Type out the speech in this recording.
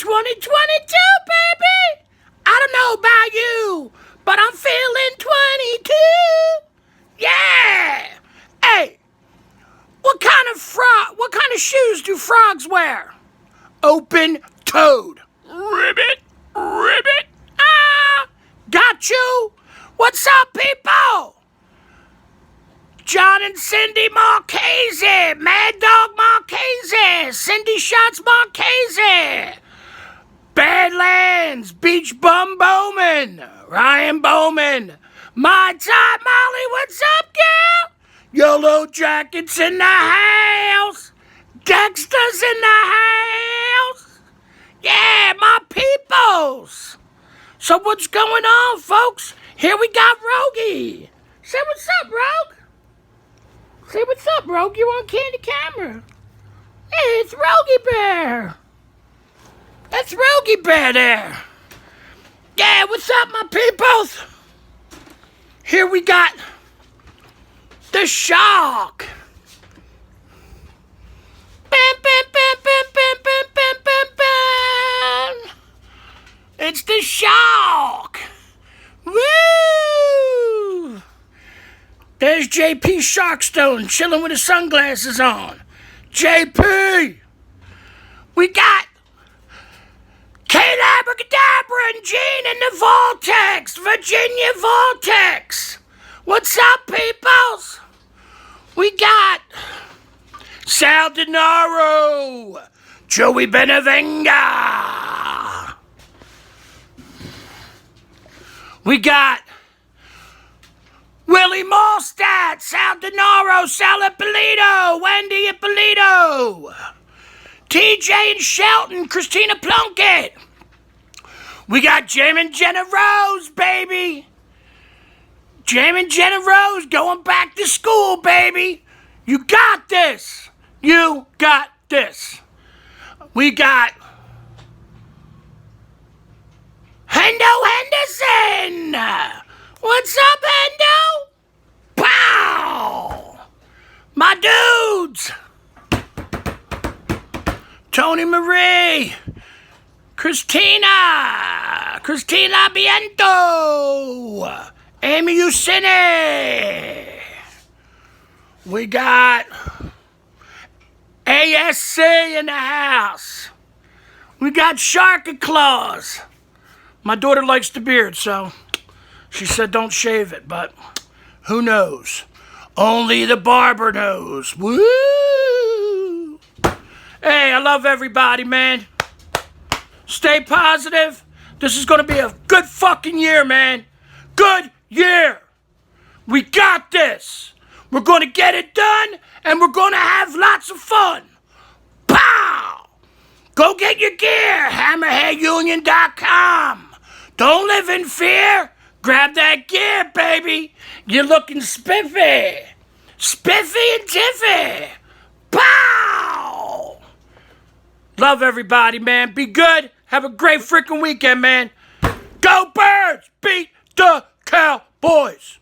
2022, baby! I don't know about you, but I'm feeling 22. Yeah! Hey, what kind of shoes do frogs wear? Open-toed. Ribbit, ribbit. Ah! Got you! What's up, people? John and Cindy Marchese, Mad Dog Marchese, Cindy Shots Marchese, Badlands, Beach Bum Bowman, Ryan Bowman, My Time Molly, what's up, girl? Yellow Jackets in the house, Dexter's in the house, yeah, my peoples. So what's going on, folks? Here we got Rogie. Say what's up, Rogue. Say what's up, Rogue. You're on Candy Camera. Hey, it's Rogie Bear. That's Rogie Bear there. Yeah, what's up, my peoples? Here we got the Shark. Bam, bam, bam, bam, bam, bam, bam, bam, bam. It's the Shark. Woo! There's JP Sharkstone chilling with his sunglasses on. JP! We got K-Labracadabra and Gene in the Vortex, Virginia Vortex. What's up, peoples? We got Sal Denaro, Joey Benavenga. We got Willie Malstadt, Sal Denaro, Sal Ippolito, Wendy Ippolito, TJ and Shelton, Christina Plunkett. We got Jam and Jenna Rose, baby. Jam and Jenna Rose going back to school, baby. You got this. You got this. We got Hendo Henderson. What's up, Hendo? Pow! My dudes. Tony Marie. Christina Biento. Amy Usini. We got ASC in the house. We got Sharka Claus. My daughter likes the beard, so she said don't shave it, but who knows? Only the barber knows. Woo! Hey, I love everybody, man. Stay positive. This is going to be a good fucking year, man. Good year. We got this. We're going to get it done, and we're going to have lots of fun. Pow! Go get your gear. HammerheadUnion.com. Don't live in fear. Grab that gear, baby. You're looking spiffy. Spiffy and tiffy. Pow! Love everybody, man. Be good. Have a great freaking weekend, man. Go Birds! Beat the Cowboys!